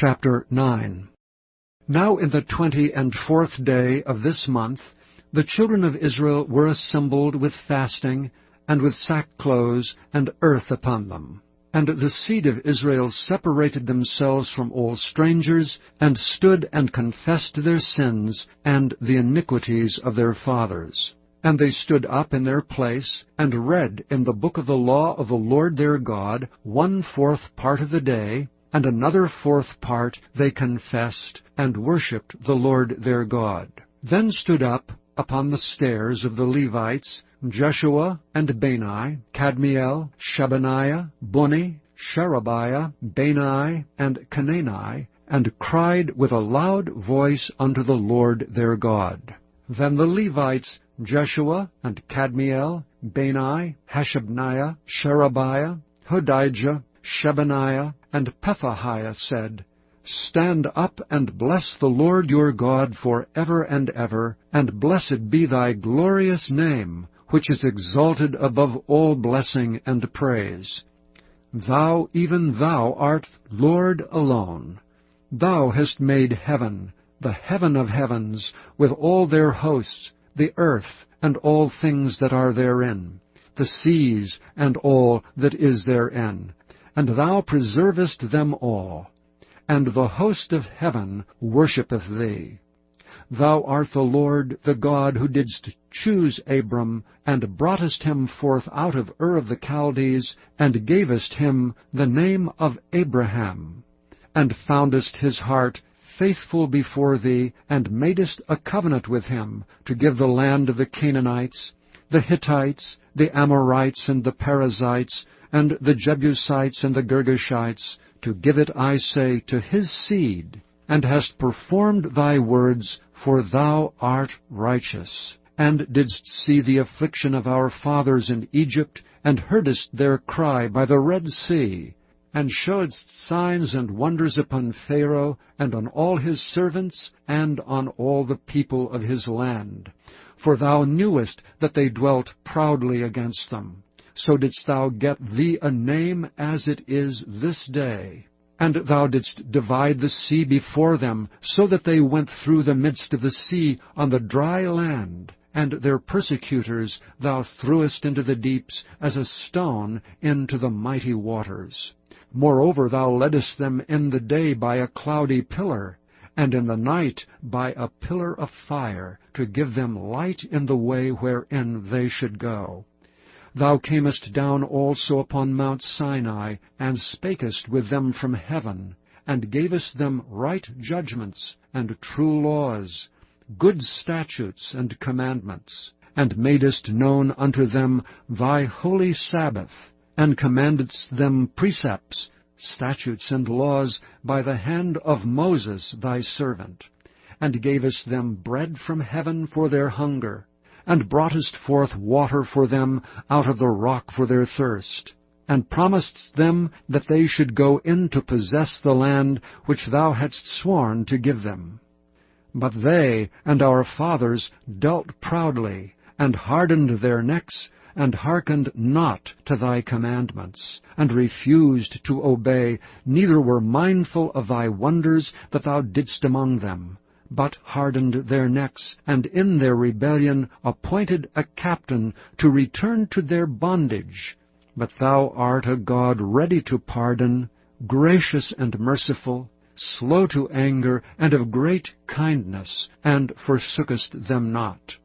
Chapter 9. Now in the 24th day of this month the children of Israel were assembled with fasting, and with sackcloths and earth upon them. And the seed of Israel separated themselves from all strangers, and stood and confessed their sins and the iniquities of their fathers. And they stood up in their place, and read in the book of the law of the Lord their God 1/4 part of the day, and another 1/4 part they confessed, and worshipped the Lord their God. Then stood up upon the stairs of the Levites Jeshua and Bani, Kadmiel, Shebaniah, Bunni, Sherebiah, Bani, and Canaani, and cried with a loud voice unto the Lord their God. Then the Levites Jeshua and Kadmiel, Bani, Hashabniah, Sherebiah, Hodijah, Shebaniah, and Pethahiah said, Stand up and bless the Lord your God for ever and ever, and blessed be thy glorious name, which is exalted above all blessing and praise. Thou, even thou, art Lord alone. Thou hast made heaven, the heaven of heavens, with all their hosts, the earth, and all things that are therein, the seas, and all that is therein, and thou preservest them all. And the host of heaven worshippeth thee. Thou art the Lord, the God, who didst choose Abram, and broughtest him forth out of Ur of the Chaldees, and gavest him the name of Abraham, and foundest his heart faithful before thee, and madest a covenant with him, to give the land of the Canaanites, the Hittites, the Amorites, and the Perizzites, and the Jebusites, and the Girgashites, to give it, I say, to his seed, and hast performed thy words, for thou art righteous, and didst see the affliction of our fathers in Egypt, and heardest their cry by the Red Sea, and showedst signs and wonders upon Pharaoh, and on all his servants, and on all the people of his land. For thou knewest that they dwelt proudly against them. So didst thou get thee a name as it is this day. And thou didst divide the sea before them, so that they went through the midst of the sea on the dry land. And their persecutors thou threwest into the deeps as a stone into the mighty waters. Moreover, thou leddest them in the day by a cloudy pillar, and in the night by a pillar of fire, to give them light in the way wherein they should go. Thou camest down also upon Mount Sinai, and spakest with them from heaven, and gavest them right judgments, and true laws, good statutes and commandments, and madest known unto them thy holy Sabbath, and commandedst them precepts, statutes, and laws by the hand of Moses thy servant, and gavest them bread from heaven for their hunger, and broughtest forth water for them out of the rock for their thirst, and promisedst them that they should go in to possess the land which thou hadst sworn to give them. But they and our fathers dealt proudly, and hardened their necks, and hearkened not to thy commandments, and refused to obey, neither were mindful of thy wonders that thou didst among them, but hardened their necks, and in their rebellion appointed a captain to return to their bondage. But thou art a God ready to pardon, gracious and merciful, slow to anger, and of great kindness, and forsookest them not.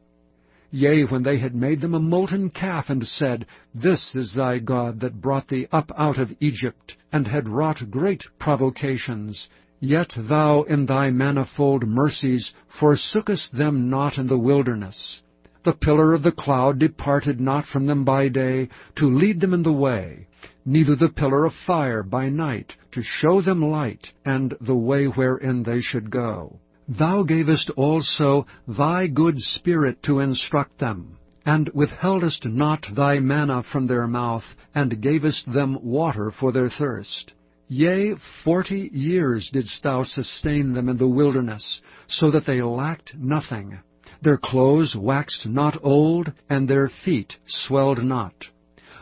Yea, when they had made them a molten calf, and said, This is thy God that brought thee up out of Egypt, and had wrought great provocations, yet thou in thy manifold mercies forsookest them not in the wilderness. The pillar of the cloud departed not from them by day, to lead them in the way, neither the pillar of fire by night, to show them light, and the way wherein they should go. Thou gavest also thy good Spirit to instruct them, and withheldest not thy manna from their mouth, and gavest them water for their thirst. Yea, 40 years didst thou sustain them in the wilderness, so that they lacked nothing. Their clothes waxed not old, and their feet swelled not.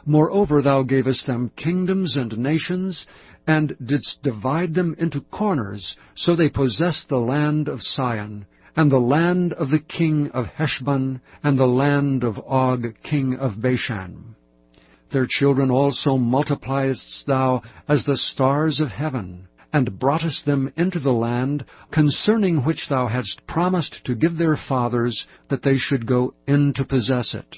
Moreover, thou gavest them kingdoms and nations, and didst divide them into corners, so they possessed the land of Sion, and the land of the king of Heshbon, and the land of Og king of Bashan. Their children also multipliedst thou as the stars of heaven, and broughtest them into the land, concerning which thou hadst promised to give their fathers, that they should go in to possess it.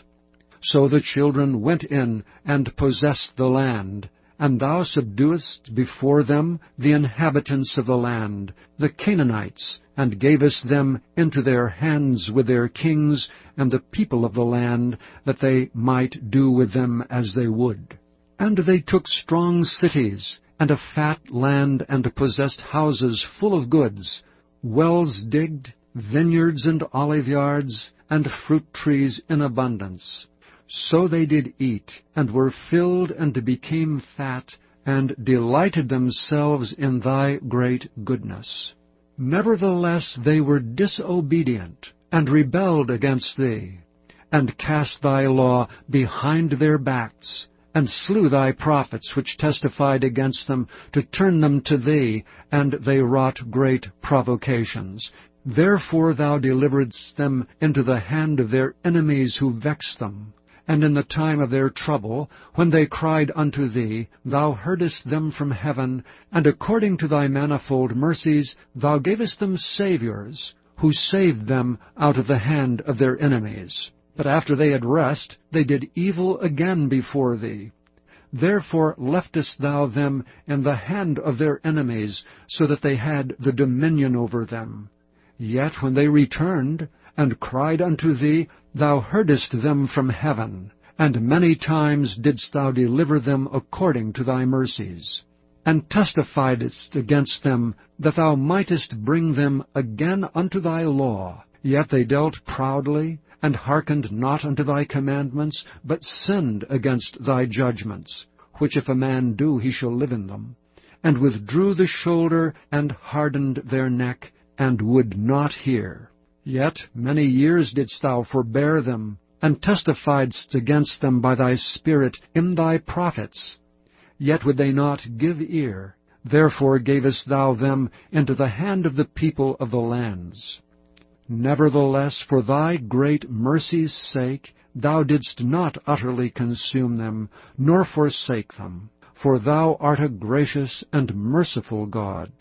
So the children went in and possessed the land, and thou subduedst before them the inhabitants of the land, the Canaanites, and gavest them into their hands with their kings and the people of the land, that they might do with them as they would. And they took strong cities, and a fat land, and possessed houses full of goods, wells digged, vineyards and oliveyards, and fruit trees in abundance. So they did eat, and were filled, and became fat, and delighted themselves in thy great goodness. Nevertheless they were disobedient, and rebelled against thee, and cast thy law behind their backs, and slew thy prophets which testified against them, to turn them to thee, and they wrought great provocations. Therefore thou deliveredst them into the hand of their enemies who vexed them. And in the time of their trouble, when they cried unto thee, thou heardest them from heaven, and according to thy manifold mercies thou gavest them saviours, who saved them out of the hand of their enemies. But after they had rest, they did evil again before thee. Therefore leftest thou them in the hand of their enemies, so that they had the dominion over them. Yet when they returned, and cried unto thee, thou heardest them from heaven, and many times didst thou deliver them according to thy mercies, and testifiedst against them, that thou mightest bring them again unto thy law. Yet they dealt proudly, and hearkened not unto thy commandments, but sinned against thy judgments, which if a man do, he shall live in them, and withdrew the shoulder, and hardened their neck, and would not hear. Yet many years didst thou forbear them, and testifiedst against them by thy Spirit in thy prophets. Yet would they not give ear. Therefore gavest thou them into the hand of the people of the lands. Nevertheless, for thy great mercy's sake, thou didst not utterly consume them, nor forsake them. For thou art a gracious and merciful God.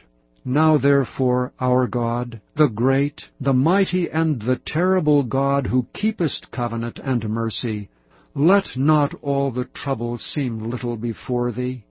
Now therefore, our God, the great, the mighty, and the terrible God, who keepest covenant and mercy, let not all the trouble seem little before thee,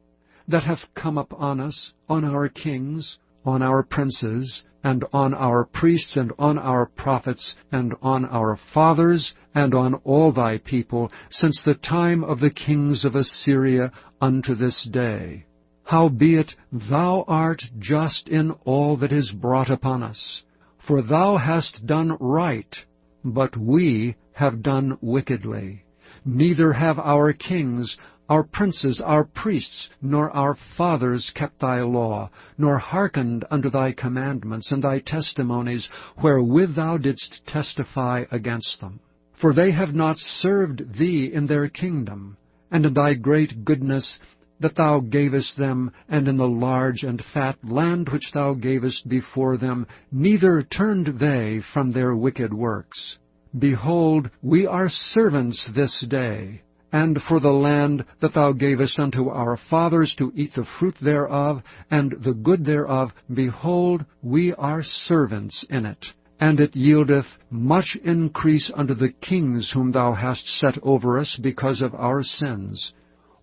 that hath come upon us, on our kings, on our princes, and on our priests, and on our prophets, and on our fathers, and on all thy people, since the time of the kings of Assyria unto this day. Howbeit thou art just in all that is brought upon us. For thou hast done right, but we have done wickedly. Neither have our kings, our princes, our priests, nor our fathers kept thy law, nor hearkened unto thy commandments and thy testimonies, wherewith thou didst testify against them. For they have not served thee in their kingdom, and in thy great goodness that thou gavest them, and in the large and fat land which thou gavest before them, neither turned they from their wicked works. Behold, we are servants this day, and for the land that thou gavest unto our fathers to eat the fruit thereof, and the good thereof, behold, we are servants in it. And it yieldeth much increase unto the kings whom thou hast set over us because of our sins.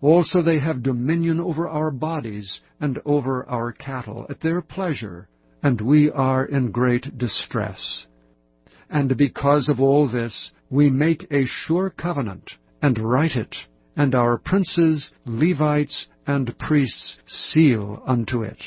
Also they have dominion over our bodies, and over our cattle, at their pleasure, and we are in great distress. And because of all this, we make a sure covenant, and write it, and our princes, Levites, and priests seal unto it.